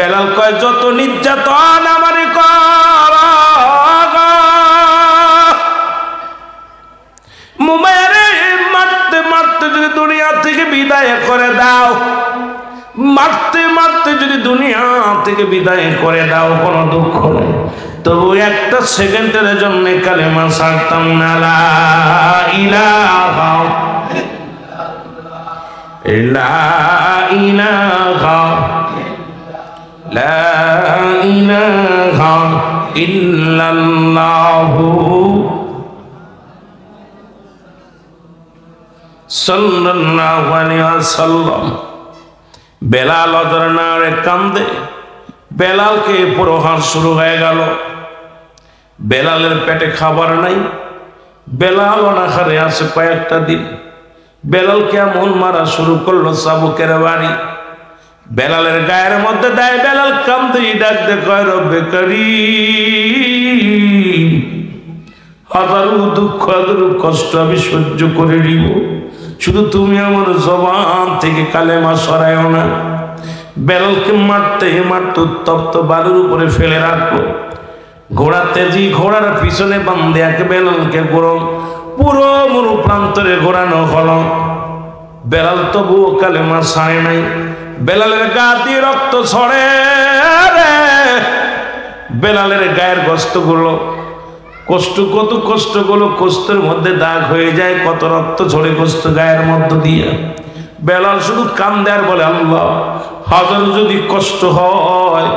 বেলাল কয় যত নির্যাতন আমারে কর মুমাইয়ারে মারতে মারতে যদি দুনিয়া থেকে বিদায় করে দাও, মারতে মারতে যদি দুনিয়া থেকে বিদায় করে দাও, কোনো দুঃখ নেই, তবু একটা সেকেন্ডের জন্য কালেমা ছাড়তাম না। লা ইলাহা লা ইলাহা লা ইলাহা ইল্লাল্লাহু সাল্লাল্লাহু আলাইহি ওয়াসাল্লাম। বেলাল অজরনারে কান্দে, বেলালকে প্রহার শুরু হয়ে গেল। বেলালের পেটে খাবার নাই, বেলাল অনাহারে আছে কয়েকটা দিন। বেলালকে এমন মারা শুরু করলো চাবুকের বাড়ি, বেলালের গায়ের মধ্যে দেয়। বেলাল কান্দে ডাকতে কয় রব্বে কারীম, হাজারো দুঃখ হাজারো কষ্ট আমি সহ্য করে নিব, শুধু তুমি আমার জবান থেকে কালেমা সরায়ও না। বেলালকে মারতে মারতে উত্তপ্ত বালুর উপরে ফেলে রাখলো। ঘোড়া তেজি ঘোড়ার পিছনে বান্ধে এক বেলালকে পুরো মরু প্রান্তরে ঘোরানো হলো। বেলাল তবুও কালেমা ছাড়ে নাই। বেলালের গা দিয়ে রক্ত ছড়ে রে, বেলালের গায়ের গোশতগুলো কত কষ্টগুলো কষ্টের মধ্যে দাগ হয়ে যায়, কত রক্ত ঝরে গোশত গায়ের মধ্য দিয়ে। বেলাল শুধু কান্দে আর বলে আল্লাহ, হাজার যদি কষ্ট হয়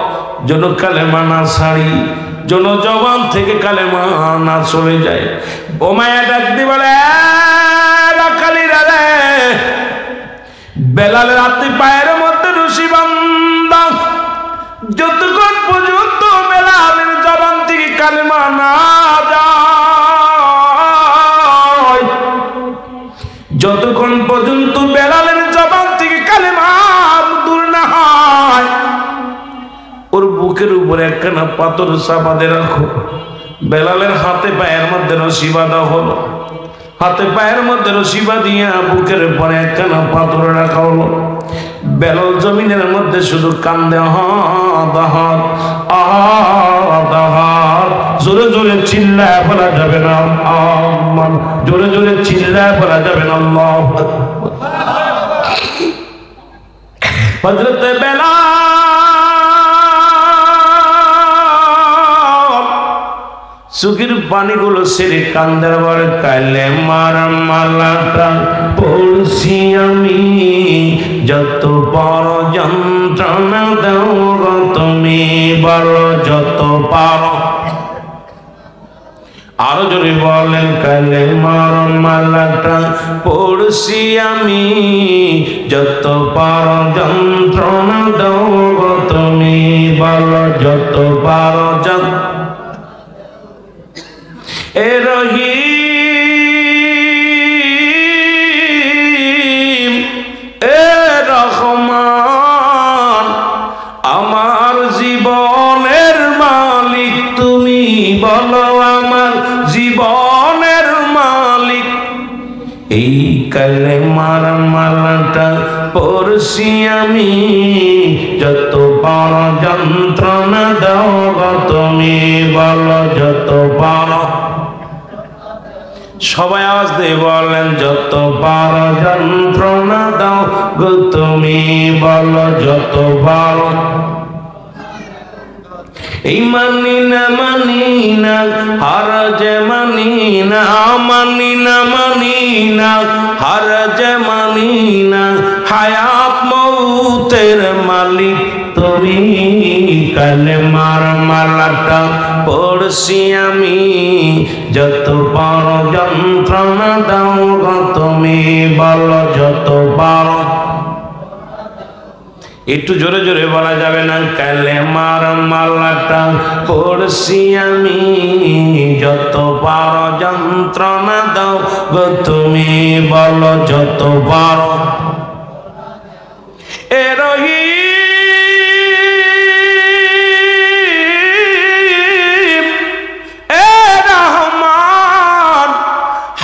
যেন কালেমা না ছাড়ি, যেন জবান থেকে কালেমা না চলে যায়। বোমায়া ডাক দি বলে রাখালিরা রে, বেলালের হাতে পায়ের মধ্যে রশি বান্ধা, যতক্ষণ পর্যন্ত বেলালের জবান থেকে কালেমা না যায়, যতক্ষণ পর্যন্ত বেলালের জবান থেকে কালেমা দূর না হয়, ওর বুকের উপরে একখানা পাথর চাপা দিয়ে রাখো। বেলালের হাতে পায়ের মধ্যে রশি বাঁধা হলো, হাতে পায়ের মধ্যে রশি বাঁধিয়া বুকের পরে একখানা পাথর রাখা হলো। বেলাল জমিনের মধ্যে শুধু কান্দে, আহাদ আহাদ, জোরে জোরে চিল্লায় বলা যাবে না, জোরে জোরে চিল্লায় বলা যাবে না আল্লাহু আকবার। হযরত বেলাল চোখের পানিগুলো সেরে কান্দার বারে কালে মার মালাটা পড়ছি আমি, যত বড় যন্ত্রণা দাও গো তুমি বলো যত পারো। আরো জোরে বলেন কালে মার মালাটা পড়ছি আমি, যত বড় যন্ত্রণা দাও গো তুমি বলো যত পারো। এ রহিম এ রহমান, আমার জীবনের মালিক তুমি বলো আমার জীবনের মালিক। এই কালেমার মালাটা পড়ছি আমি, যত বড় যন্ত্রণা দাও গো তুমি বলো যত বড়। সবাই আওয়াজ দিয়ে বলেন যত বড় যন্ত্রণা দাও গো তুমি বলো যত বড়। এই মানি না হার যে মানি না, মানি না হার যে মানি না, হায়াত মৌতের মালিক তুমি। কালেমার মালাটা পড়ছি আমি, যত বড় যন্ত্রণা দাও গো তুমি বলো যত বড়। একটু জোরে জোরে বলা যাবে না? কালেমার মালাটা পড়ছি আমি, যত বড় যন্ত্রণা দাও গো তুমি বলো যত বড়। এ রহিম এ রহমান,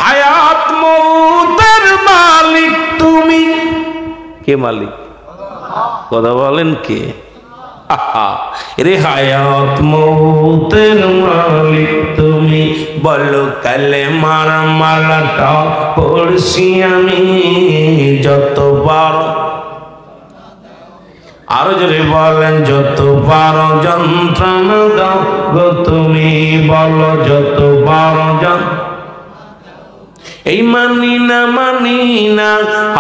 হায়াত মৌতের মালিক তুমি। কে মালিক? কথা বলেন কে? রে হায়াত মৌতের মালিক তুমি, বলো কালেমার মালাটা পড়ছি আমি যতবার। আরো জোরে বলেন, যতবার যন্ত্রণা দাও গো তুমি, বলো যতবার এই মানি না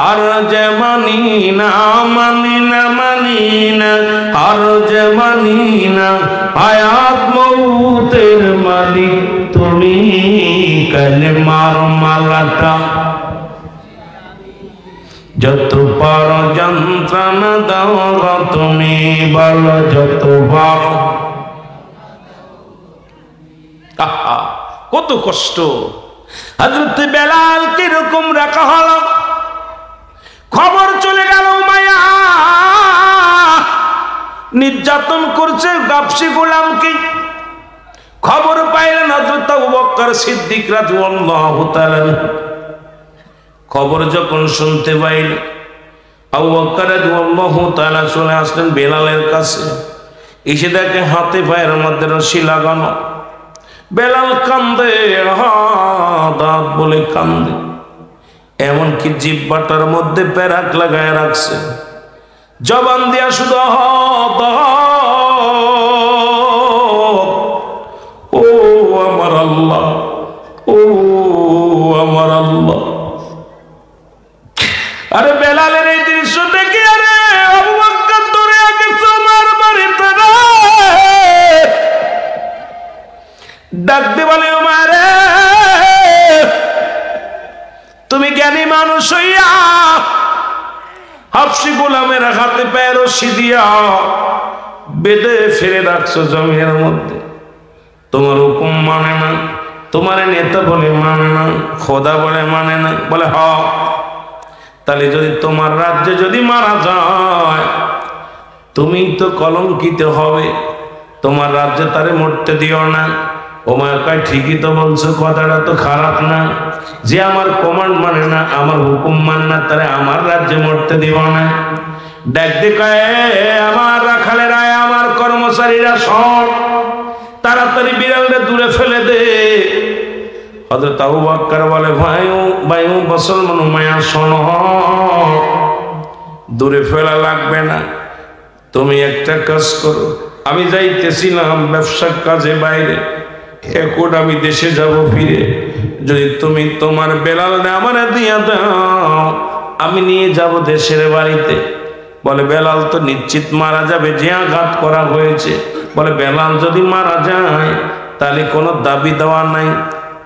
আর যে মানি না, মানি না আর যে মানি না, হায়াত মৌতের মালিক তুমি, কালেমার মালাটা যত পারো যন্ত্রণা দাও গো তুমি, বলো যত পারো। কত কষ্ট। হযরত বেলাল কিরকম রাখা হলো, খবর চলে গেল মায়া নির্যাতন করছে গাবসি গোলামকে। খবর পাইলেন হযরত আবু বকর সিদ্দিক রাদিয়াল্লাহু তাআলা। খবর যখন শুনতে পাইল, আবু বকর রাদিয়াল্লাহু তাআলা চলে আসলেন বেলালের কাছে। এসে দেখে হাতে পায়ের মধ্যে রশি লাগানো। বেলাল কান্দে, দাঁত বলে কান্দে, এমনকি জিহ্বাটার মধ্যে প্যারাক লাগায় রাখছে, জবান দিয়া শুধু ও আমার আল্লাহ, ও আমার আল্লাহ। আরে বেলালের এই দৃশ্য দেখে আরে আবু বকর দৌড়ে গেছে আমার বাড়িতে, ডাক দিয়ে বলে, মারে তুমি জ্ঞানী মানুষ হইয়া হাবশী গোলামের হাতে পায়ে রশি দিয়া বেঁধে ফেলে রাখছো জমির মধ্যে, তোমার হুকুম মানে না, তোমার নেতা বলে মানে না, খোদা বলে মানে না। বলে হ, তাহলে যদি তোমার রাজ্যে যদি মারা যায় তুমি তো কলঙ্কিত হবে, তোমার রাজ্যে তারে মরতে দিও না। ওমর কয়, ঠিকই তো বলছো, কথাটা তো খারাপ না, যে আমার কমান্ড মানে না, আমার হুকুম মানে না, তারে আমার রাজ্যে মরতে দিব না। ডাক দিয়ে কয়, আমার রাখালেরা, আমার কর্মচারীরা সব তাড়াতাড়ি বিড়ালটা দূরে ফেলে দে। হযরত আবু বকর বলে, ভাই মুসলমান মায়া শোনো, দূরে ফেলা লাগবে না, তুমি একটা কাজ করো, আমি যাইতেছিলাম ব্যবসার কাজে বাইরে, এখন আমি দেশে যাব ফিরে, যদি তুমি তোমার বেলাল আমার দিয়া দাও আমি নিয়ে যাব দেশের বাড়িতে। বলে বেলাল তো নিশ্চিত মারা যাবে, যে আঘাত করা হয়েছে। বলে বেলাল যদি মারা যায় তাহলে কোনো দাবি দেওয়া নাই।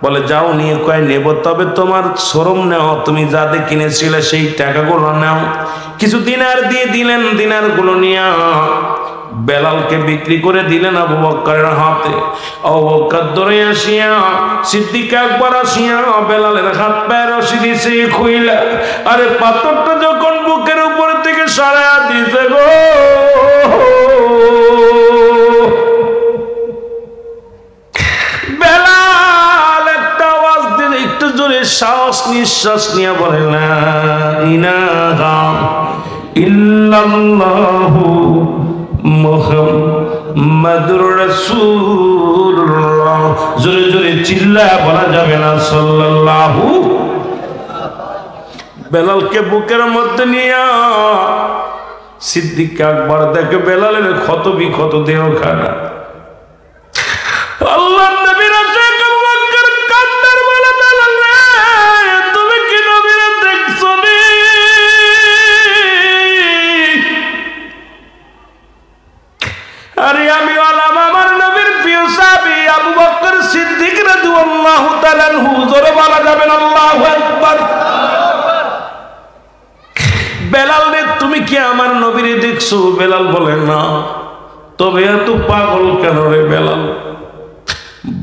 বলে যাও নিয়ে কয় নেব, তবে তোমার শরম নেও, তুমি যাদের কিনেছিলে সেই টাকাগুলো নাও। কিছু দিনার দিয়ে দিলেন, দিনারগুলো নিয়ে বেলালকে বিক্রি করে দিলেন আবু বকরের হাতে। আবু বকর দৌড়ে আসিয়া সিদ্দিক আকবর আসিয়া বেলালের হাত পায়ে রশি দিছে খুইলা, আরে পাথরটা যখন বুকের উপর থেকে সরায়া দিছে গো, বেলাল একটা আওয়াজ দিলে, একটু জোরে শ্বাস নিঃশ্বাস নিয়ে বলে, লা ইলাহা ইল্লাল্লাহু মুহাম্মাদুর রাসূলুল্লাহ। জোরে জোরে চিল্লায়া বলা যাবে না সাল্লাল্লাহু। বেলালকে বুকের মধ্যে নিয়ে সিদ্দিক আকবর দেখে বেলালের ক্ষত বিক্ষত দেহখানা। আল্লাহ নবী রাসূল আবু বকর কান্দার বলে, বেলাল রে তুমি কি নবীরে দেখছো নি? আরে আমি আলাম আমার নবীর প্রিয় সাহাবী আবু বকর সিদ্দিক রাদিয়াল্লাহু তাআলা আনহু। জোরে বলা যাবেন আল্লাহু আকবার। বেলাল রে তুমি কি আমার নবীরে দেখছো? বেলাল বলে না। তবে এত পাগল কেন রে বেলাল?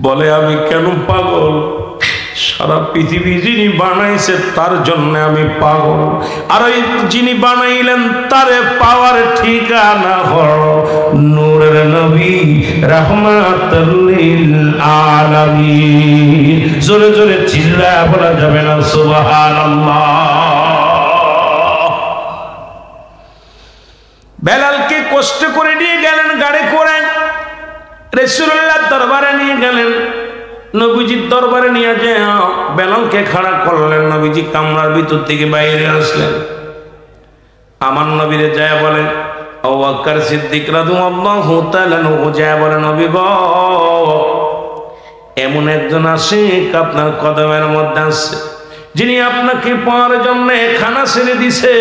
বলে আমি কেন পাগল? সারা পৃথিবী যিনি বানাইছে তার জন্য আমি পাগল, আর ওই যিনি বানাইলেন তারে পাওয়ার ঠিকানা হলো নূরের নবী রাহমাতুল লিল আলামিন। জোরে জোরে চিল্লায়া বলা যাবে না সুবহানাল্লাহ। বেলালকে কষ্ট করে নিয়ে গেলেন রাসূলুল্লাহ দরবারে নিয়ে গেলেন। নবীজির দরবারে নিয়ে যায় বেলালকে খাড়া করলেন। নবীজি কামরার ভিতর থেকে বাইরে আসলেন। আমার নবীরে যায় বলেন, আবু বকর সিদ্দিক রাদিয়াল্লাহু তাআলা আনহু যায় বলেন, নবী গো, এমন একজন আশিক আপনার কদমের মধ্যে আছে, যিনি আপনাকে পাওয়ার জন্য খানা ছেড়ে দিছে,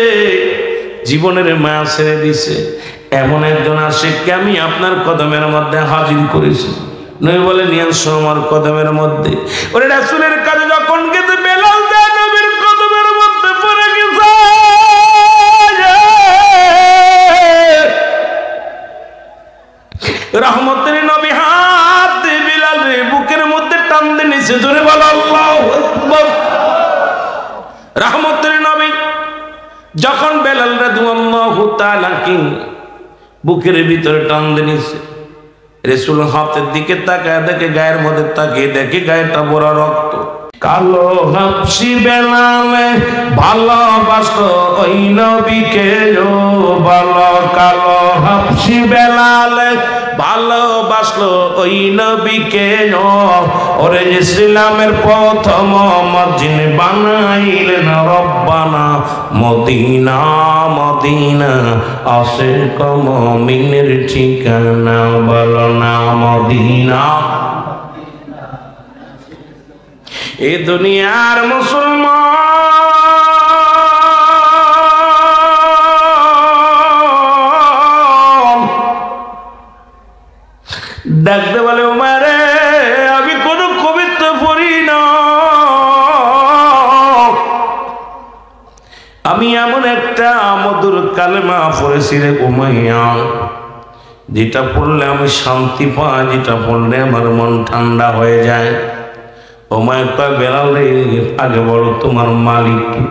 জীবনের মায়া ছেড়ে দিছে। এমন একজন আশিককে আমি আপনার কদমের মধ্যে হাজির করেছি। নবী বলে, নিয়ে আসো আমার কদমের মধ্যে। ওরে রাসূলের কাছে যখন গেছে, বেলাল যায় নবীর কদমের মধ্যে পড়ে গেছে। রহমতের নবী হাত দিয়ে বেলালের বুকের মধ্যে টান দিয়ে নিচে ধরে বলো আল্লাহু আকবার। রহমতের নবী যখন বেলাল রাদিয়াল্লাহু তাআলা কি বুকের ভিতরে টান দিয়ে নিছে, রাসূল হাতের দিকে তাকায় দেখে, গায়ের মধ্যে তাকিয়ে দেখে গায়েটা ভরা রক্ত। কালো হাবশি বেলালে ভালোবাসতো ওই নবীকে, ও বলো কালো হাবশি বেলালে ভালোবাসলো ওই নবীকে। ওরে ইসলামের প্রথম মসজিদ বানাইলেন রব্বানা মদিনা, মদিনা আশিক মুমিনের ঠিকানা, বলো না মদিনা। এ দুনিয়ার মুসলমান ডাকতে বলে, ওমারে আমি কোন কবিতা পড়ি না, আমি এমন একটা মধুর কালেমা পড়েছি রে উমাইয়া, যেটা পড়লে আমি শান্তি পাই, যেটা পড়লে আমার মন ঠান্ডা হয়ে যায়। ওমায় কয়, বেলাল রে আগে বলো তোমার মালিক কি?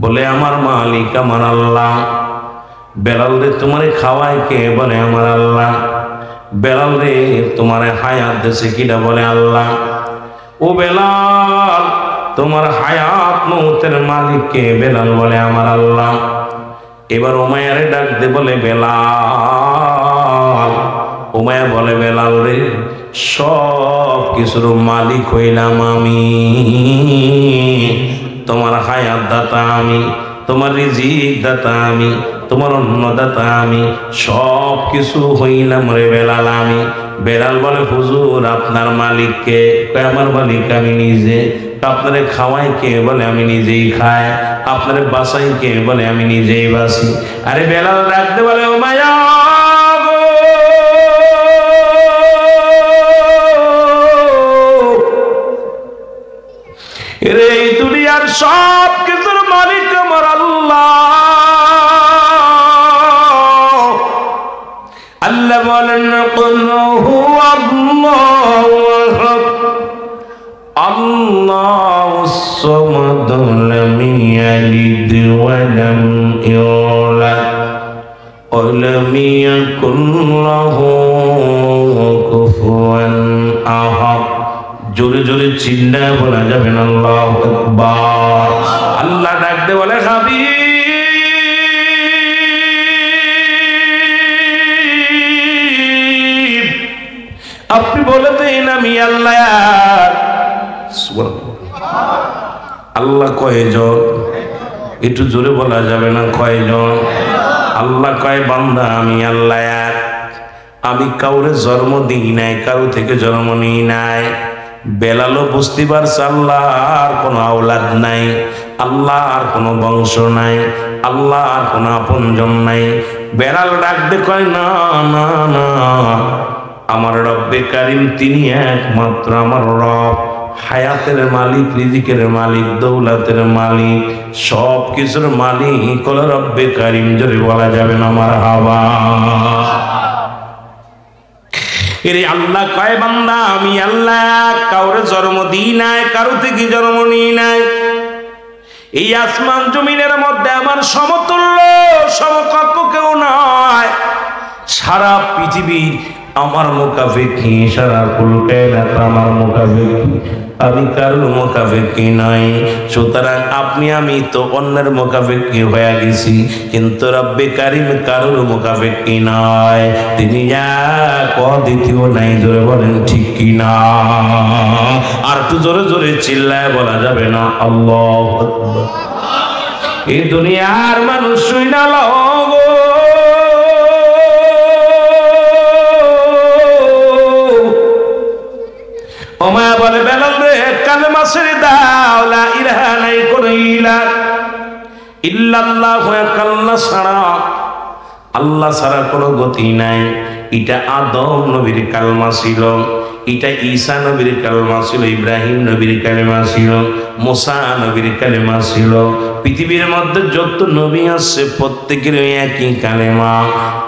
বলে, আমার মালিক আমার আল্লাহ। বেলাল রে তোমারে খাওয়ায় কে? বলে, আমার আল্লাহ। বেলাল রে তোমার হায়াত দেশে কিটা? বলে, আল্লাহ। ও বেলাল, তোমার হায়াত মৌতের মালিক কে? বেলাল বলে, আমার আল্লাহ। এবার উমাইয়ারে ডাক দে, বলে, বেলাল। উমাইয়া বলে, বেলাল রে সব কিছুর মালিক হইলাম আমি, তোমার হায়াত দাতা আমি, তোমার রিজিক দাতা আমি, তোমার অন্নদাতা আমি, সব কিছু হইলাম রে বেলাল আমি। বেলাল বলে, হুজুর আপনার মালিক কে? আমার মালিক আমি নিজে। আপনারে খাওয়াই কে? বলে, আমি নিজেই খাই। আপনারে বাসাই কে? বলে, আমি নিজেই বাসি। আরে বেলাল ডাকতে বলে, ও মায়া রে, এই দুনিয়ার সব কিছুর মালিক আমার আল্লাহ। আল্লাহ বলেন, কুল হুয়াল্লাহু আহাদ আল্লাহুস সামাদ লাম ইয়ালিদ ওয়া লাম ইউলাদ ওয়া লাম ইয়াকুল লাহু কুফুয়ান আহাদ। জোরে জোরে চিল্লায় বলা যাবে না আল্লাহু আকবার। আল্লাহ ডাকতে বলে, হাবিব আপনি বলে দেন আমি আল্লাহ। আল্লাহ কয়জন? একটু জোরে বলা যাবে না কয়জন? আল্লাহ কয়, বান্দা আমি আল্লাহ এক। আমি কাউরে জন্ম দিই নাই, কারো থেকে জন্ম নিই নাই। বেলালও বুঝতে পারছে আল্লাহর কোনো আওলাদ নাই, আল্লাহর কোনো বংশ নাই, আল্লাহর কোনো আপনজন নাই। বেলাল ডাকতে কয়, না না না, আমার রব্বে কারিম তিনি একমাত্র আমার রব, হায়াতের মালিক, রিজিকের মালিক, দৌলতের মালিক, সব কিছুর মালিক হলো রব্বে কারিম। জোরে বলা যাবে না মারহাবা। এরে আল্লাহ কয়, বান্দা আমি আল্লাহ কাউরে জন্ম দিই নাই, কারো থেকে জন্ম নিই নাই। এই আসমান জমিনের মধ্যে আমার সমতুল্য সমকক্ষ কেউ নয়। সারা পৃথিবীর আমার মুকাফিকি, সারা কুল কায়নাত আমার মুকাফিকি, আমি কারোর মুকাফিকি নাই। সুতরাং আপনি আমি তো অন্যের মুকাফিকি হয়ে গেছি, কিন্তু রব্বে কারিম কারোর মুকাফিকি নাই। তিনি এক অদ্বিতীয় নাই। জোরে বলেন ঠিক কি না? আর একটু জোরে জোরে চিল্লায় বলা যাবে না আল্লাহু আকবার? এই দুনিয়ার মানুষ শুই না লগো, ওমায়া বলে বেলাল রে কালেমা ছেড়ে দাও, লা ইলাহা নাই কোন ইলাহ ইল্লাল্লাহু কাল্লা ছাড়া, আল্লাহ ছাড়া কোনো গতি নাই। এটা আদম নবীর কালেমা ছিল, এটা ঈসা নবীর কালেমা ছিল, ইব্রাহিম নবীর কালেমা ছিল, মুসা নবীর কালেমা ছিল। পৃথিবীর মধ্যে যত নবী আছে প্রত্যেকের একই কালেমা।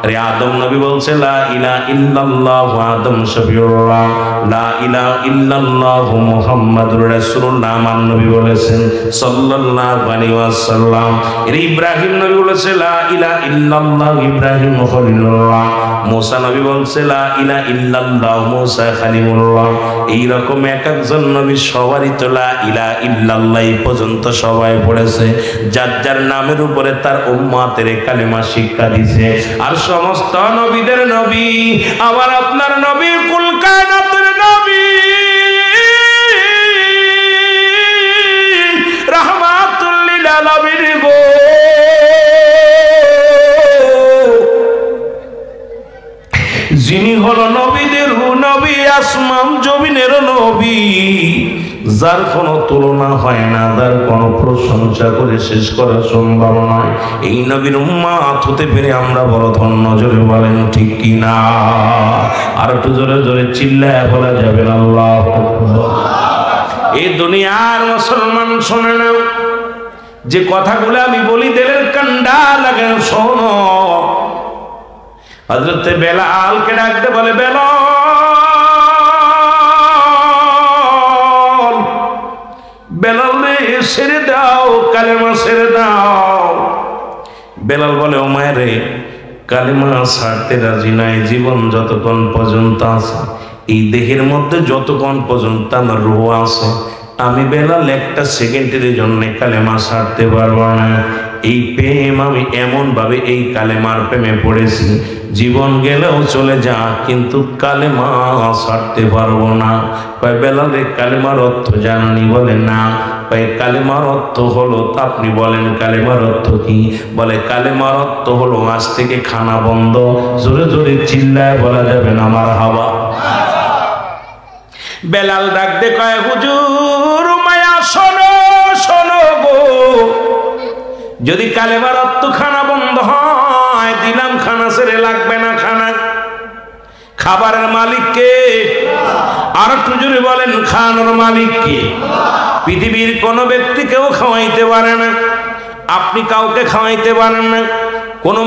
আরে আদম নবী বলছে লা ইলাহা ইল্লাল্লাহ, আদম শফিউল্লাহ, লা ইলাহা ইল্লাল্লাহ মুহাম্মাদুর রাসূলুল্লাহ। আমার নবী বলেছেন সাল্লাল্লাহু আলাইহি ওয়াসাল্লাম। এর ইব্রাহিম নবী বলেছে লা ইলাহা ইল্লাল্লাহ, ইব্রাহিম খলিলুল্লাহ। মুসা নবী বলছে লা ইলাহা ইল্লাল্লাহ, মুসা খালিমুল্লাহ। এই রকম এক একজন নবী সবারই তো লা ইলাহা ইল্লাল্লাহ এই পর্যন্ত সবাই পড়েছে। যার যার নামের উপরে তার উম্মতের কালেমা শিক্ষা দিয়েছে। আর সমস্ত নবীদের নবী আবার আপনার নবী, কুল কায়নাতের নবী, রাহমাতুল লিল আলামিন গো। যিনি হলো নবীদের নবী, আসমান জমিনের নবী, যার কোনো তুলনা হয় না, যার কোনো প্রশংসা করে শেষ করা সম্ভব নয়। এই নবীর উম্মত হতে পেরে আমরা বড় ধন্য। জোরে বলেন ঠিক কি না? আর একটু জোরে জোরে চিল্লায় বলা যাবে আল্লাহু আকবার। এই দুনিয়ার মুসলমান শোনে না, যে কথাগুলো আমি বলি দিলের কান্ডা লাগে শোনো। হযরত বেলালকে ডাকতে বলে, বেলাল, বেলাল রে ছেড়ে দাও, কালেমা ছেড়ে দাও। বেলাল বলে ও মায়ের রে, কালেমা ছাড়তে রাজি নাই। জীবন যতক্ষণ পর্যন্ত আছে, এই দেহের মধ্যে যতক্ষণ পর্যন্ত আমার রূহ আছে, আমি বেলাল একটা সেকেন্ডের জন্য কালেমা ছাড়তে পারবো না। এই প্রেম আমি এমন ভাবে এই কালেমার প্রেমে পড়েছি, জীবন গেলেও চলে যা, কিন্তু কালেমা ছাড়তে পারবো না। কয় বেলাল রে কালেমার অর্থ জানি? বলে না। কয় কালেমার অর্থ হলো, আপনি বলেন কালেমার অর্থ কি? বলে কালেমার অর্থ হলো আজ থেকে খানা বন্ধ। জোরে জোরে চিল্লায় বলা যাবে না আমার হাওয়া? বেলাল ডাকতে কয় হুজুর মায়া শোনো শোনো গো, যদি কালেমার অর্থ খানা বন্ধ হয়, দিলাম খানা ছেড়ে লাগবে না খানা। খাবারের মালিক কে? আর একটু জোরে বলেন খানোর মালিক কে? পৃথিবীর কোন ব্যক্তিকেও খাওয়াইতে পারে না, আপনি কাউকে খাওয়াইতে পারেন না, কোন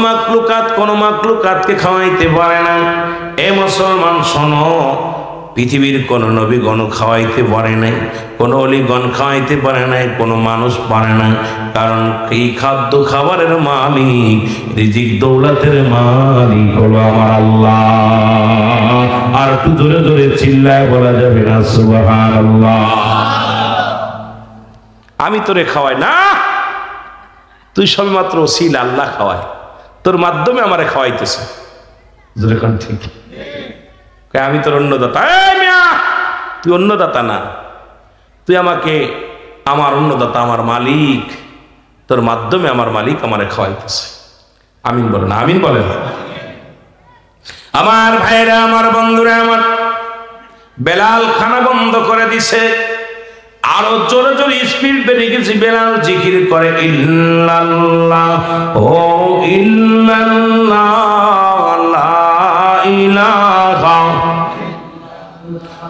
মাকলুকাতকে খাওয়াইতে পারে না। এ মুসলমান শোনো, পৃথিবীর কোন নবীগণ খাওয়াইতে পারে নাই, কোন অলিগণ খাওয়াইতে পারে নাই, কোন মানুষ পারে না। কারণ এই খাদ্য খাবারের মালিক, রিজিক দৌলতের মালিক হলো আমার আল্লাহ। আর একটু জোরে জোরে চিল্লায় বলা যাবে না সুবহানাল্লাহ? আমি তোরে খাওয়াই না, তুই সবেমাত্র ওসিলা, আল্লাহ খাওয়ায়, তোর মাধ্যমে আমারে খাওয়াইতেছে। জোরে কোন ঠিক? আমি তোর অন্নদাতা। তুই অন্নদাতা না, তুই আমাকে, আমার অন্নদাতা আমার মালিক, তোর মাধ্যমে আমার মালিক আমারে খাওয়াইতেছে। আমিন বলেন, আমিন বলেন। আমার ভাইরা, আমার বন্ধুরা, আমার বেলাল খানা বন্ধ করে দিছে। আরো জোরে জোরে স্পিড বেড়ে গেছে। বেলাল জিকির করে ইল্লাল্লাহ, ও ইল্লাল্লাহ, লা ইলাহা,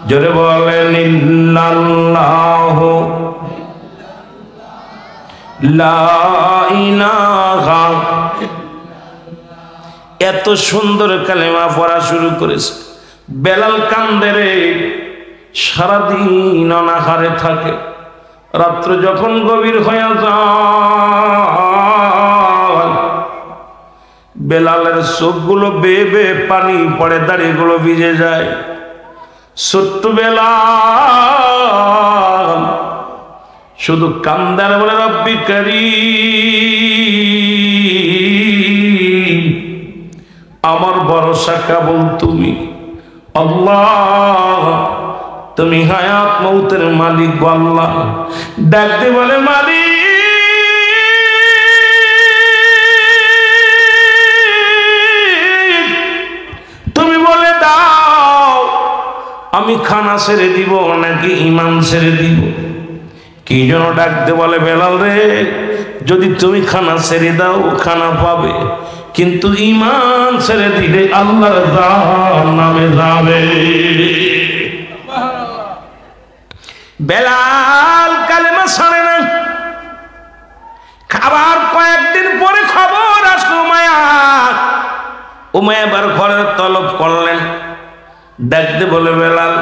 জোরে বলেন ইল্লাল্লাহ, লা ইলাহা। এত সুন্দর কালেমা পড়া শুরু করেছে। বেলাল কান্দে রে, সারাদিন অনাহারে থাকে। রাত্র যখন গভীর হয়ে যায়, বেলালের চোখগুলো বেয়ে বেয়ে পানি পড়ে, দাড়িগুলো ভিজে যায়। ছোট্ট বেলাল শুধু কান্দার বলে, রব্বি কারীম, আমার ভরসা কেবল তুমি। আল্লাহ, তুমি হায়াত মৌতের মালিক গো আল্লাহ। ডাকতে বলে, মালিক তুমি বলে দাও, আমি খানা ছেড়ে দিব নাকি ইমান ছেড়ে দিব? কি যেন ডাকতে বলে, বেলাল রে, যদি তুমি খানা ছেড়ে দাও খানা পাবে, কিন্তু ইমান ছেড়ে দিলে আল্লাহর জাহান্নামে যাবে। বেলাল কালেমা ছাড়ে না। খাবার কয়েকদিন পরে খবর আসলো উমাইয়া। উমাইয়া এবার ঘরের তলব করলেন। ডাকতে বলে, বেলাল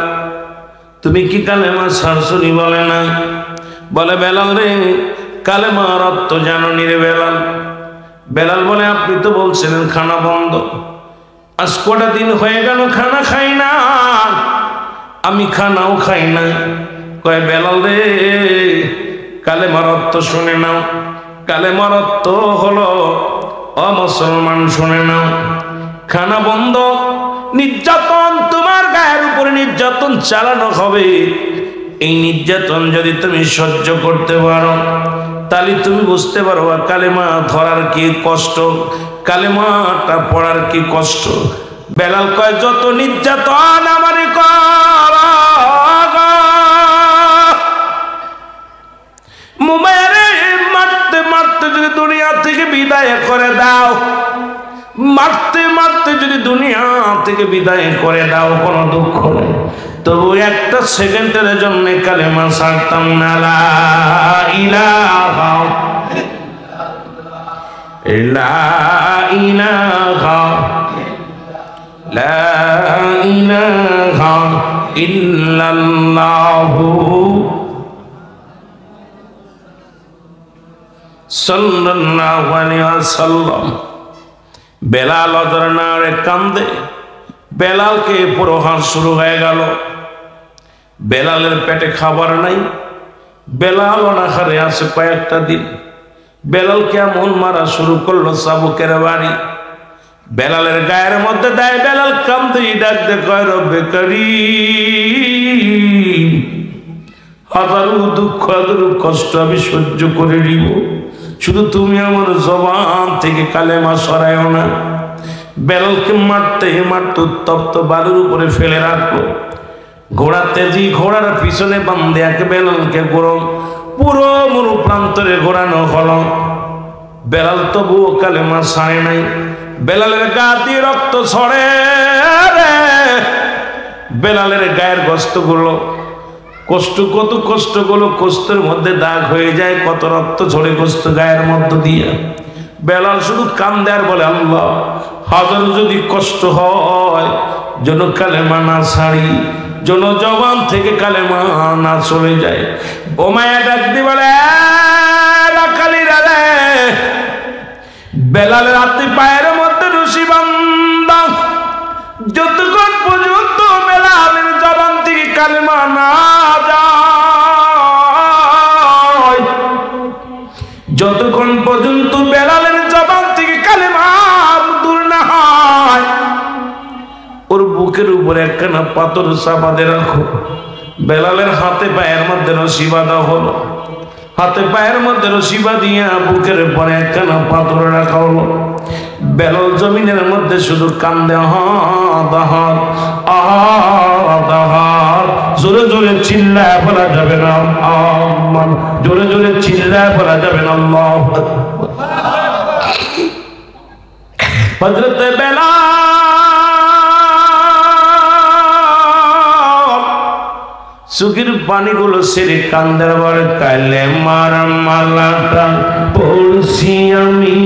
তুমি কি কালেমা ছাড়ছনি? বলে না। বলে, বেলাল রে, কালেমার অর্থ জানোনি রে বেলাল? বেলাল বলে, আপনি তো বলছিলেন খানা বন্ধ, আজ কটা দিন হয়ে গেল খানা খাই না, আমি খানাও খাই না। কয়, বেলাল রে, কালেমার অর্থ শুনে নাও। কালেমার অর্থ হলো অমুসলমান, শুনে নাও। খানা বন্ধ, নির্যাতন, তোমার গায়ের উপরে নির্যাতন চালানো হবে। এই নির্যাতন যদি তুমি সহ্য করতে পারো, তাহলে তুমি বুঝতে পারবা কালেমা ধরার কি কষ্ট, কালেমাটা পড়ার কি কষ্ট। বেলাল কয়, যত নির্যাতন আমারই কর, মুমাইয়ারে মারতে মারতে যদি দুনিয়া থেকে বিদায় করে দাও, মারতে মারতে যদি দুনিয়া থেকে বিদায় করে দাও, কোনো দুঃখ নেই, তবু একটা সেকেন্ডের জন্য কালেমা ছাড়তাম না। লা ইলাহা লা ইলাহা লা ইলাহা ইল্লাল্লাহু সাল্লাল্লাহু আলাইহি ওয়াসাল্লাম। বেলাল অজরনারে কান্দে। বেলালকে প্রহার শুরু হয়ে গেল। বেলালের পেটে খাবার নাই, বেলাল অনাহারে আছে কয়েকটা দিন। বেলালকে এমন মারা শুরু করলো চাবুকের বাড়ি। বেলালের গায়ের মধ্যে দেয়। বেলাল কান্দে, ডাক দে, কয়, রব্বে কারীম, হাজারো দুঃখ হাজারো কষ্ট আমি সহ্য করে নিব, শুধু তুমি আমার জবান থেকে কালেমা সরায়ও না। বেলালকে মারতে মারতে উত্তপ্ত বালুর উপরে ফেলে রাখলো। ঘোড়া তেজি, ঘোড়ার পিছনে বান্ধে এক বেলালকে পুরো মরু প্রান্তরে ঘোরানো হলো। বেলাল তবুও কালেমা ছাড়ে নাই। বেলালের গা দিয়ে রক্ত ছড়ে। বেলালের গায়ের গোশতগুলো কত কষ্টগুলো কষ্টের মধ্যে দাগ হয়ে যায়, কত রক্ত ঝরে গোশত গায়ের মধ্য দিয়ে। বেলাল শুধু কান্দে আর বলে, আল্লাহ, হাজারো যদি কষ্ট হয়, যেন কালেমা না ছাড়ি, যেন জবান থেকে কালেমা না চলে যায়। উমাইয়া ডাক দিয়ে বলে, রাখালিরা রে, বেলালের হাতে পায়ের মধ্যে রশি বান্ধা, যতক্ষণ পর্যন্ত বেলালের জবান থেকে কালেমা না যায়, যতক্ষণ পর্যন্ত বেলালের জবান থেকে কালেমা দূর না হয়, ওর বুকের উপরে একখানা পাথর চাপা দিয়ে রাখো। বেলালের হাতে পায়ের মধ্যে রশি বাঁধা হলো। হাতে পায়ের মধ্যে রশি বাঁধিয়া বুকের পরে একখানা পাথর রাখা হলো। বেলাল জমিনের মধ্যে শুধু কান্দে, আহাদ আহাদ। জোরে জোরে চিল্লায় বলা যাবে না, জোরে জোরে চিল্লায় বলা যাবে না, আল্লাহু আকবার। হযরত বেলাল চোখের পানিগুলো সেরে কান্দার বারে, কালেমার মালাটা পড়ছি আমি,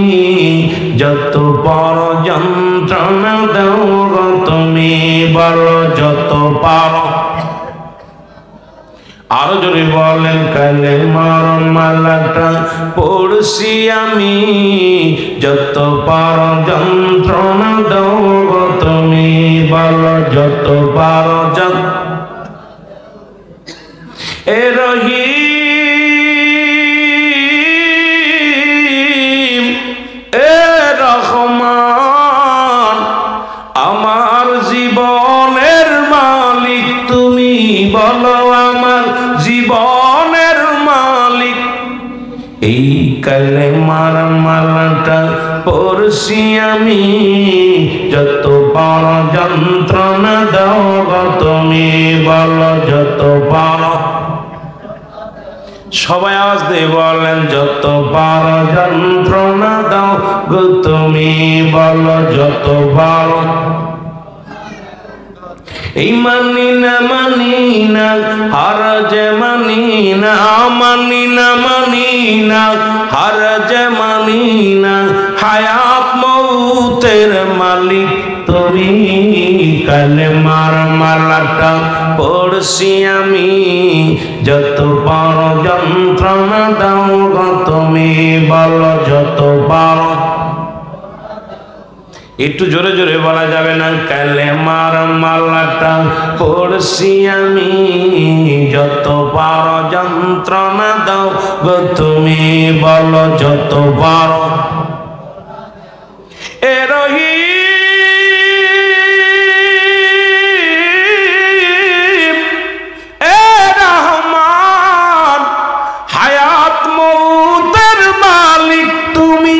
যত বড় যন্ত্রণা দাও গো তুমি, বড় যত পারো আরো জোরে বলেন কালেমার মালাটা পড়ছি আমি, যত পার যন্ত্রণা দাও গো তুমি, বলো যত পার এ রহিম এ রহমান, আমার জীবনের মালিক তুমি, বলো আমার জীবনের মালিক। এই কালেমার মালাটা পড়ছি আমি, যত বড় যন্ত্রণা দাও গো তুমি, বলো যত বড়। সবাই আওয়াজ দিয়ে বলেন যত বড় যন্ত্রণা দাও গো তুমি, বলো যত বড়। এই মানি না হার যে মানি না, মানি না হার যে মানি না, হায়াত মৌতের মালিক তুমি। কালেমার মালাটা পড়ছি আমি, যত বড় যন্ত্রণা দাও গো তুমি, বলো যত বড়। একটু জোরে জোরে বলা যাবে না? কালেমার মালাটা পড়ছি আমি, যত বড় যন্ত্রণা দাও গো তুমি, বলো যত বড়। এ রহিম এ রহমান, হায়াত মৌতের মালিক তুমি।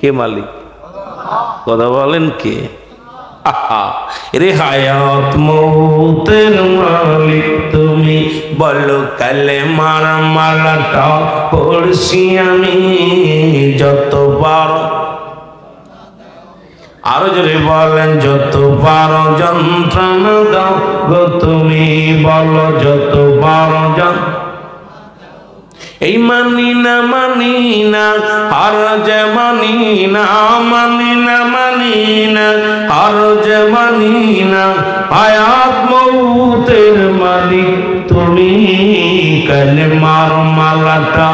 কে মালিক? কথা বলেন কে? রে হায়াত মৌতের মালিক তুমি, বলো কালেমার মালাটা পড়ছি আমি, যত বড়। আরো জোরে বলেন যত বড় যন্ত্রণা দাও গো তুমি, বলো যত বড় যন্ত্রণা। এই মানি না আর যে মানি না, মানি না আর যে মানি না, হায়াত মৌতের মালিক তুমি। কালেমার মালাটা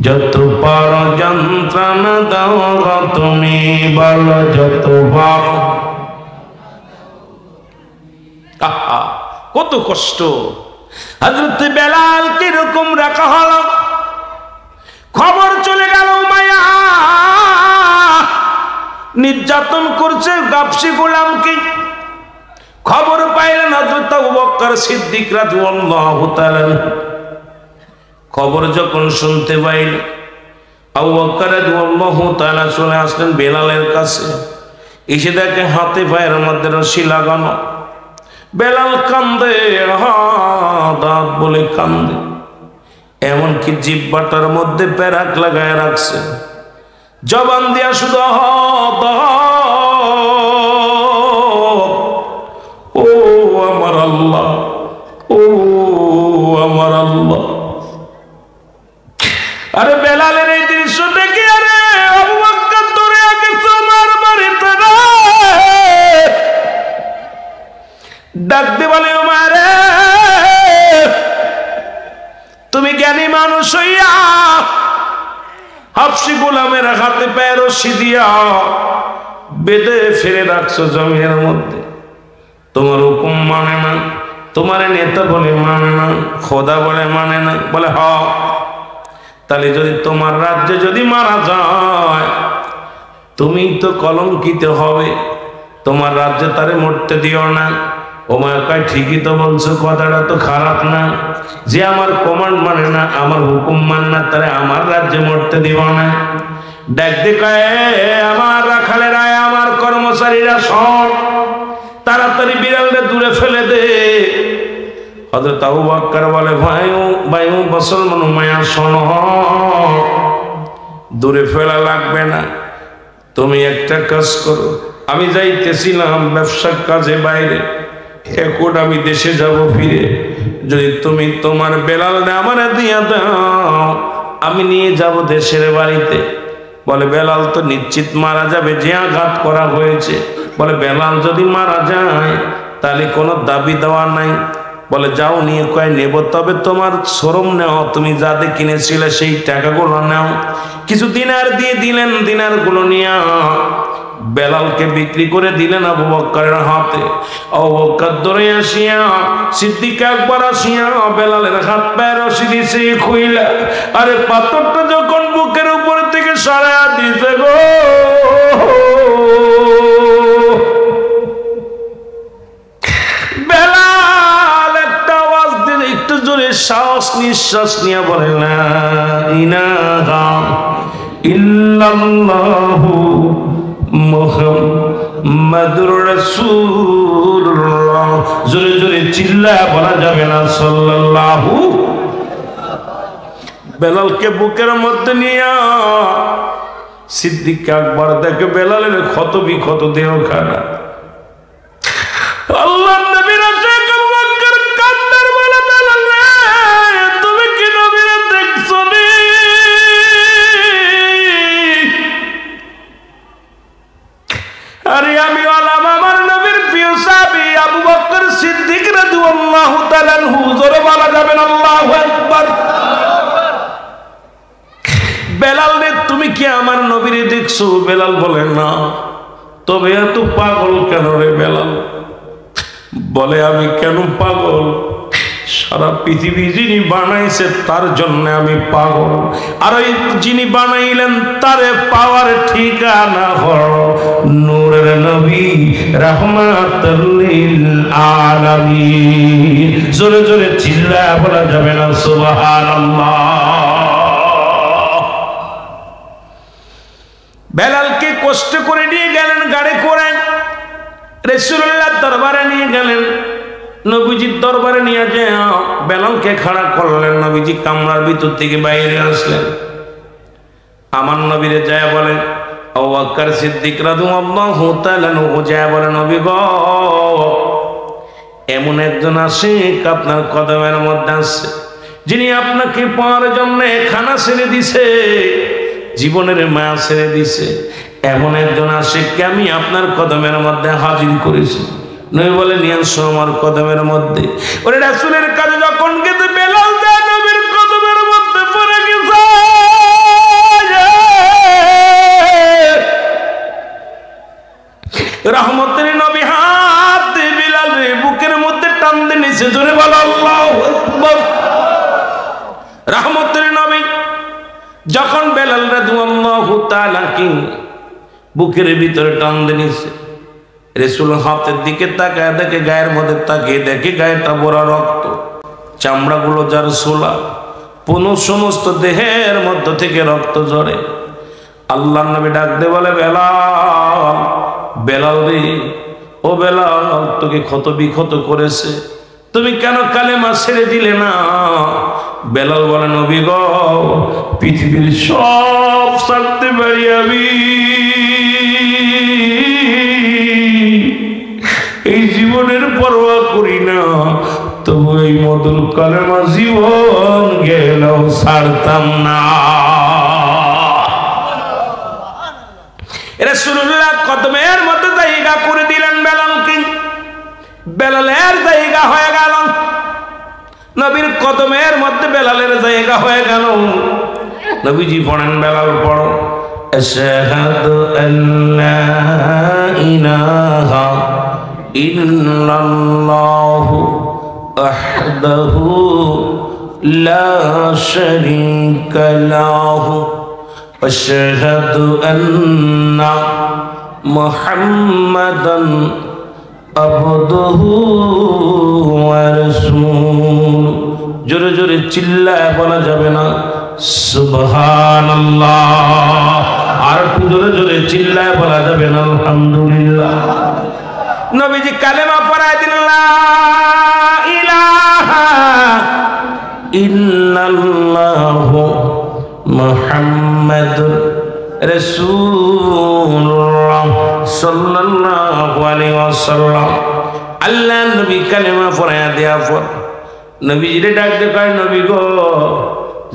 যত বড় যন্ত্রণা দাও গো তুমি, বলো যত বড়। কত কষ্ট। হযরত বেলাল কিরকম রাখা হলো, খবর চলে গেল মায়া নির্যাতন করছে গাবসি গোলামকে। খবর পাইলেন হযরত আবু বকর সিদ্দিক রাদিয়াল্লাহু তাআলা। খবর যখন শুনতে পাইল, আবু বকর রাদিয়াল্লাহু তাআলা চলে আসলেন বেলালের কাছে। এসে দেখে হাতে পায়ের মধ্যে রশি লাগানো। বেলাল কান্দে, দাঁত বলে কান্দে, এমনকি জিহ্বাটার মধ্যে প্যারাক লাগায় রাখছে। জবান দিয়া শুধু ও আমার আল্লাহ, ও আমার আল্লাহ। আরে বেলালের এই দৃশ্য দেখে আরে আবু বকর ধরে আগে তোমার বাড়িতে ডাকতে বলে, মারে তুমি জ্ঞানী মানুষ হইয়া হাবশী গোলামের হাতে পায়ে রশি দিয়া বেঁধে ফেলে রাখছো জমিনের মধ্যে। তোমার হুকুম মানে না, তোমার নেতা বলে মানে না, খোদা বলে মানে না। বলে হ, তাহলে যদি তোমার রাজ্যে যদি মারা যায় তুমি তো কলঙ্কিত হবে, তোমার রাজ্যে তারে মরতে দিও না। ওমর কয় ঠিকই তো বলছো, কথাটা তো খারাপ না। যে আমার কমান্ড মানে না, আমার হুকুম মানে না, তারে আমার রাজ্যে মরতে দিব না। ডাকতে কয়, আমার রাখালেরা, আমার কর্মচারীরা সব তাড়াতাড়ি বিড়ালটা দূরে ফেলে দে। হযরত আবু বকর বলে, ভাই মুসলমান মায়া শোনো, দূরে ফেলা লাগবে না। তুমি একটা কাজ করো, আমি যাইতেছিলাম ব্যবসার কাজে বাইরে, এখন আমি দেশে যাব ফিরে। যদি তুমি তোমার বেলাল আমার দিয়া দাও, আমি নিয়ে যাব দেশের বাড়িতে। বলে বেলাল তো নিশ্চিত মারা যাবে, যে আঘাত করা হয়েছে। বলে বেলাল যদি মারা যায় তাহলে কোনো দাবি দেওয়া নাই, বলে যাও নিয়ে কয় নেব, তবে তোমার শরম নেও, তুমি যাতে কিনেছিলে সেই টাকাগুলো নাও। কিছু দিনার দিয়ে দিলেন, দিনারগুলো নিয়ে বেলালকে বিক্রি করে দিলেন আবু বকরের হাতে। আবু বকর ধরে আসিয়া সিদ্দিক আকবর আসিয়া বেলালের হাত পায়ের রশি দিছে খুইলা, আরে পাথরটা যখন বুকের উপর থেকে সরায়া দিছে গো, বেলাল একটা আওয়াজ দিলে একটু জোরে শ্বাস নিঃশ্বাস নিয়ে বলে লা ইলাহা ইল্লাল্লাহু মুহাম্মাদুর রাসূলুল্লাহ। জোরে জোরে চিল্লা বলা যাবে না সাল্লাল্লাহু। বেলালকে বুকের মধ্যে নিয়ে সিদ্দিক আকবর দেখে বেলালের ক্ষত বিক্ষত দেহ খানা। আল্লাহ নবীর আবু বকর কান্দার বলে বেলাল তুমি কি নবীর দেখছো নি? আরে আমি আলাম আমার নবীর প্রিয় সাহাবী আবু বকর সিদ্দিক রাদিয়াল্লাহু তাআলা আনহু। জোরে বলা যাবেন আল্লাহু আকবার। বেলাল রে তুমি কি আমার নবীরে দেখছো? বেলাল বলে না। তবে এত পাগল কেন রে বেলাল? বলে আমি কেন পাগল? সারা পৃথিবী যিনি বানাইছে তার জন্য আমি পাগল, আর ওই যিনি বানাইলেন তারে পাওয়ার ঠিকানা হল নূরের নবী রাহমাতুল লিল আলামিন। জোরে জোরে চিল্লা বলা যাবে না সুবহানাল্লাহ। বেলালকে কষ্ট করে নিয়ে গেলেন গাড়ি করে, রাসূলুল্লাহ দরবারে নিয়ে গেলেন। নবীজির দরবারে নিয়ে যায় বেলালকে খাড়া করলেন। নবীজি কামরার ভিতর থেকে বাইরে আসলেন। আমার নবীরে যায় বলে আবু বকর সিদ্দিক রাদিয়াল্লাহু তাআলা আনহু যায় বলে নবী গো, এমন একজন আশিক আপনার কদমের মধ্যে আছে, যিনি আপনাকে পাওয়ার জন্য খানা ছেড়ে দিছে, জীবনের মায়া ছেড়ে দিছে। এমন একজন আশিককে আমি আপনার কদমের মধ্যে হাজির করেছি। নবী বলে নিয়ে আসো আমার কদমের মধ্যে। ওরে রাসূলের কাছে যখন গেছে বেলাল যায় নবীর কদমের মধ্যে পড়ে গেছে। রহমতের নবী হাত দিয়ে বেলালের বুকের মধ্যে টান দিয়ে নিচে, জোরে বলো আল্লাহু আকবার। রহমতের নবী যখন বেলাল রাদিয়াল্লাহু তাআলা কি বুকের ভিতরে টান দিয়ে নিছে, রাসূল হাতের দিকে তাকায় দেখে গায়ের মধ্যে তাকিয়ে দেখে গায়েটা ভরা রক্ত, চামড়াগুলো যার সোলা, পুনঃ সমস্ত দেহের মধ্য থেকে রক্ত ঝরে। আল্লাহর নবী ডাক দিয়ে বলে বেলাল, বেলাল রে ও বেলাল, তোকে ক্ষত বিক্ষত করেছে, তুমি কেন কালেমা ছেড়ে দিলে না? বেলাল বলে নবী গো, পৃথিবীর সব ছাড়তে পারি আমি, এই জীবনের পরোয়া করি না, তবু এই মধুর কালেমা জীবন গেলেও ছাড়তাম না। রাসূলুল্লাহ কদমের মধ্যে জায়গা করে দিলেন বেলালকে। বেলালের জায়গা হয়ে গেল, নবীর কদমের মধ্যে বেলালের জায়গা হয়ে গেল। নবীজি পড়েন বেলাল পড়ো আশহাদু আল্লা ইলাহা ইল্লাল্লাহু ওয়াহদাহু লা শারীকা লাহু আশহাদু আন্না মুহাম্মাদান আবদুহু ওয়া রাসূলুহু। জোরে জোরে চিল্লায় বলা যাবে না সুবহানাল্লাহ। আর একটু জোরে জোরে চিল্লায় বলা যাবে না আলহামদুলিল্লাহ। নবীজি কালেমা পড়ায় দিলেন লা ইলাহা ইল্লাল্লাহু মুহাম্মাদুর রাসূলুল্লাহ সাল্লাল্লাহু আলাইহি ওয়াসাল্লাম। আল্লাহ নবী কালেমা পড়ায় দেয়া পর নবীজিরে ডাক দিয়ে কয় নবী গো,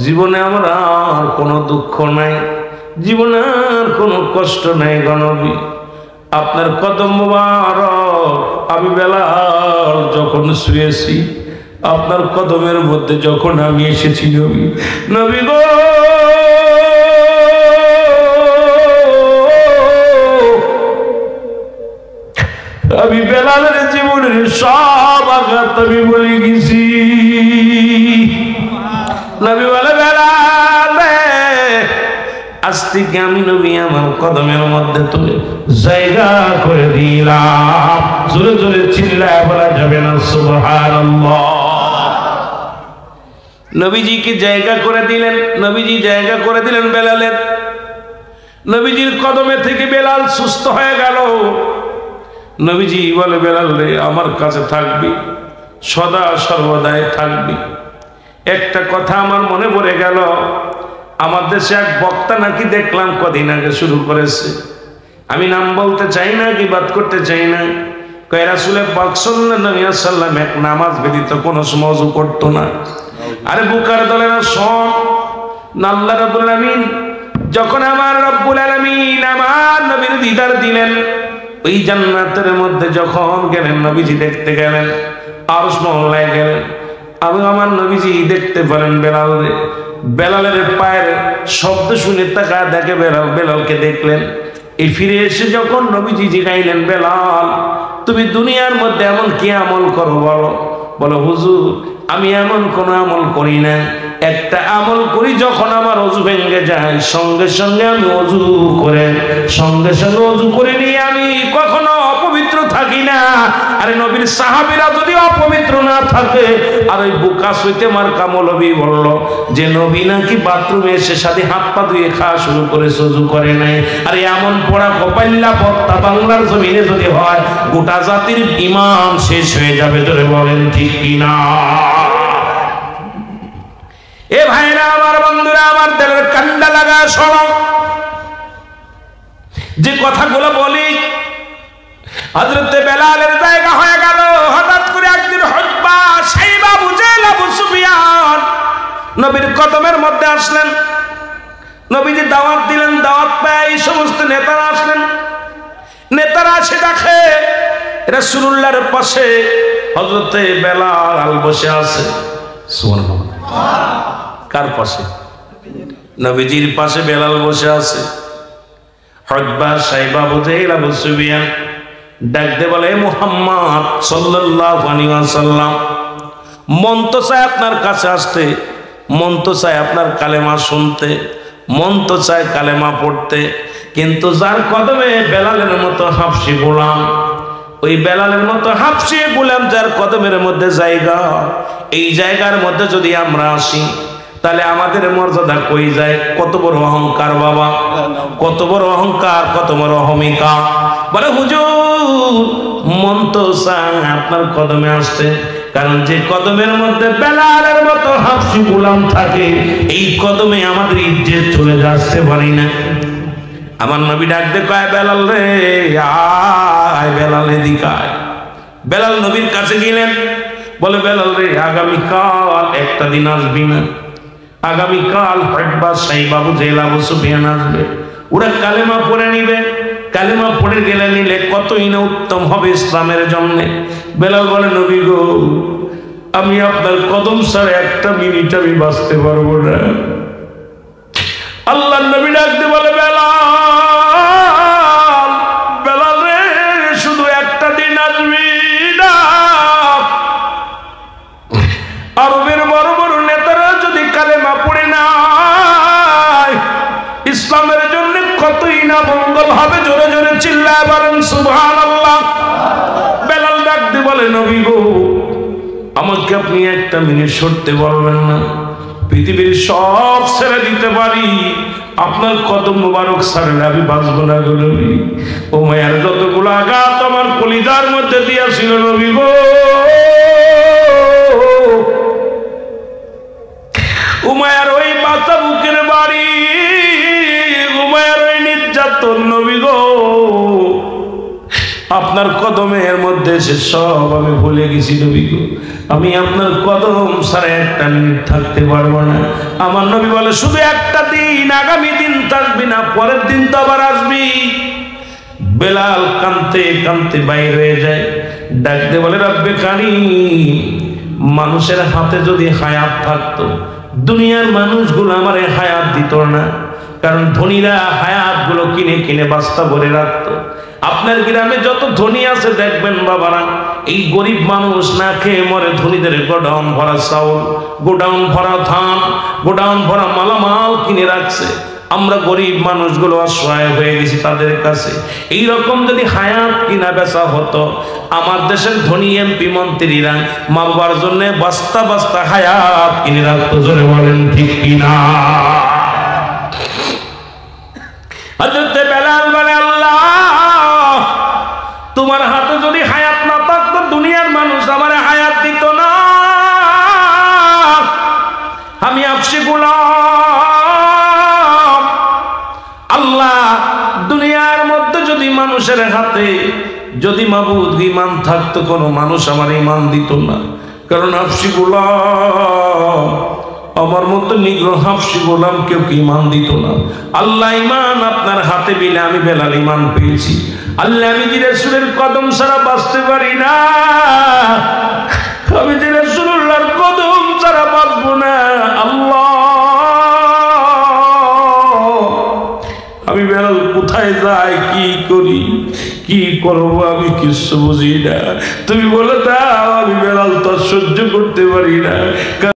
জীবনে আমার আর কোনো দুঃখ নাই, জীবনে আর কোনো কষ্ট নাই গো নবী। আপনার কদম মোবারক আমি বেলাল যখন শুয়েছি আপনার কদমের মধ্যে যখন আমি এসেছি নবী, নবী গো আমি বেলালের জীবনের সব আঘাত আমি বলে গেছি। নবী বলে বেলাল আজ থেকে আমি নবী আমার কদমের মধ্যে তুলে জায়গা করে দিলাম। জোরে জোরে চিল্লায় বলা যাবে না সুবহানাল্লাহ। নবীজিকে জায়গা করে দিলেন, নবীজি জায়গা করে দিলেন বেলালের। নবীজির কদমে থেকে বেলাল সুস্থ হয়ে গেল। নবীজি বলে বেলাল রে আমার কাছে থাকবি, সদা সর্বদাই থাকবি। একটা কথা আমার মনে পড়ে গেল, আমার দেশে এক বক্তা নাকি দেখলাম কদিন আগে শুরু করেছে, আমি নাম বলতে চাই না, গীবাত করতে চাই না, কয় রাসূলের পাক সাল্লাল্লাহু আলাইহি ওয়াসাল্লাম এক নামাজ ব্যতীত কোনো সময় ওযু করতো না। আরে বুকার দলেরা শোন, আল্লাহ রাব্বুল আলামিন যখন আমার রব্বুল আলামিন আমার নবীর দিদার দিলেন, ওই জান্নাতের মধ্যে যখন গেলেন নবীজি দেখতে গেলেন, আরশ মহল্লায় গেলেন, আমি আমার নবীজি দেখতে পারেন বেলাল রে। বেলালের পায়ের শব্দ শুনে তাকায় দেখে বেলাল, বেলালকে দেখলেন। এই ফিরে এসে যখন নবীজি জিগাইলেন বেলাল তুমি দুনিয়ার মধ্যে এমন কি আমল করো বলো? বলো হুজুর আমি এমন কোন আমল করি না, একটা আমল করি যখন আমার ওযু ভেঙে যায় সঙ্গে সঙ্গে আমি ওযু করে নিয়ে আমি কখনো অপবিত্র থাকি না। আরে নবীর সাহাবীরা যদি অপবিত্র না থাকে, আর ওই বুকা সইতে মার্কা মৌলবী বলল যে নবী নাকি বাথরুমে এসে সাথে হাত পা ধুয়ে খাওয়া শুরু করে ওযু করে নাই। আর এমন পড়া কপাল্লা বক্তা বাংলার জমিনে যদি হয় গোটা জাতির ঈমান শেষ হয়ে যাবে। জোরে বলেন ঠিক কিনা? এ ভাইরা আমার, বন্ধুরা আমার, দিলের কান্ডা লাগা শোনো, যে কথাগুলো বলি হযরতে বেলালের জায়গা হয়ে গেল। হঠাৎ করে একদিন হুতবা সাইবা আবু জেহেল আবু সুফিয়ান নবীর কদমের মধ্যে আসলেন। নবীজি দাওয়াত দিলেন, দাওয়াত পেয়ে এই সমস্ত নেতারা আসলেন। নেতারা এসে দেখে রাসূলুল্লাহর পাশে হযরতে বেলাল বসে আছে। সুবহানাল্লাহ। কার পাশে? নবীজির পাশে বেলাল বসে আছে। হুতবা সাইবা আবু জেহেল আবু সুফিয়ান ডাক দে বলে মুহাম্মদ সাল্লাল্লাহু আলাইহি ওয়াসাল্লাম মন তো চায় আপনার কাছে আসতে, মন তো চায় আপনার কালেমা শুনতে, মন তো চায় কালেমা পড়তে, কিন্তু যার কদমে বেলালের মতো হাফসি গোলাম, ওই বেলালের মতো হাফসি গোলাম যার কদমের মধ্যে জায়গা, এই জায়গার মধ্যে যদি আমরা আসি তাহলে আমাদের মর্যাদা কই যায়? কত বড় অহংকার বাবা, কত বড় অহংকার, কত বড় অহমিকা। বলে হুজুর মন তো চায় আপনার কদমে আসতে, কারণ যে কদমের মধ্যে বেলালের মতো হাফসি গোলাম থাকে এই কদমে আমাদের ইজ্জত চলে আসতে পারি না। আমার নবী ডাক দে কয় বেলাল রে আয়, বেলাল এদিকে আয়। বেলাল নবীর কাছে গেলেন, বলে বেলাল রে আগামীকাল একটা দিন আসবি না, আগামীকাল হুতবা সাইবা আবু জেহেল আবু সুফিয়ান আসবে, ওরা কালেমা পড়ে নিবে, কালেমা পড়ে গেলে নিলে কতই না উত্তম হবে ইসলামের জন্য। বেলাল বলে নবী গো আমি আপনার কদম ছাড়া একটা মিনিট আমি বাঁচতে পারবো না। আল্লাহ নবী ডাকতে বলে বেলাল, বেলাল রে শুধু একটা দিন আসবি না, আরবের বড় বড় নেতারা যদি কালেমা পড়ে নাই ইসলামের জন্য কতই না মঙ্গল হবে। জোরে জোরে চিল্লায় বলেন সুবহানাল্লাহ। বেলাল ডাকতে বলে নবী গো আমাকে আপনি একটা মিনিট সরতে বলবেন না? পৃথিবীর সব ছেড়ে দিতে পারি, আপনার কদম মুবারক ছাড়েন আমি বাঁচবো না গো নবী। ও মায়ের যতগুলো আঘাত আমার কলিজার মধ্যে দিয়েছিল নবী গো, উমায়ের ওই বাচ্চা বুকের বাড়ি, উমায়ের ওই নির্যাতন নবী গো, আপনার কদমের মধ্যে সে সব আমি ভুলে গেছি নবী গো, আমি আপনার কদম ছাড়া একটা মিনিট থাকতে পারবো না। আমার নবী বলে শুধু একটা দিন, আগামী দিন থাকবি না, পরের দিন তো আবার আসবি। বেলাল কাঁদতে কাঁদতে বাইরে হয়ে যায়, ডাকতে বলে রব্বে কারীম মানুষের হাতে যদি হায়াত থাকতো, দুনিয়ার মানুষগুলো আমারে হায়াত দিত না, কারণ ধনীরা হায়াত গুলো কিনে কিনে বস্তা ভরে রাখতো। আপনার গ্রামে যত ধনী আছে দেখবেন বাবারা, এই গরিব মানুষ না খেয়ে মরে, ধনীদের গোডাউন ভরা চাউল, গোডাউন ভরা ধান, গোডাউন ভরা মালামাল কিনে রাখছে। আমরা গরিব মানুষগুলো অসহায় হয়ে গেছি তাদের কাছে। এই রকম যদি হায়াত কিনা বেচা হতো, আমার দেশের ধনী এমপি মন্ত্রীরা মা বাবার জন্য বস্তা বস্তা হায়াত কিনে রাখতো। জোরে বলেন ঠিক কিনা? হযরত বেলাল বলে, আল্লাহ তোমার হাতে যদি হায়াত না থাকতো, দুনিয়ার মানুষ আমার হায়াত দিত না। আমি আফসি গোলাম। আল্লাহ দুনিয়ার মধ্যে যদি মানুষের হাতে যদি মাবুদ ঈমান থাকতো, কোনো মানুষ আমার ঈমান দিত না, কারণ আফসি গোলাম, আমার মতো নিগ্রহ হাফসি গোলাম কেউ কি ঈমান দিত না। আল্লাহ ঈমান আপনার হাতে বিলে আমি বেলাল ঈমান পেয়েছি। আল্লাহ আমি যে রাসূলের কদম ছাড়া বাঁচতে পারি না, আমি যে রাসূলুল্লাহর কদম ছাড়া বাঁচবো না। আল্লাহ আমি বেলাল কোথায় যাই, কি করি, কি করবো আমি কিছু বুঝি না। তুমি বলে দাও, আমি বেলাল তো সহ্য করতে পারি না।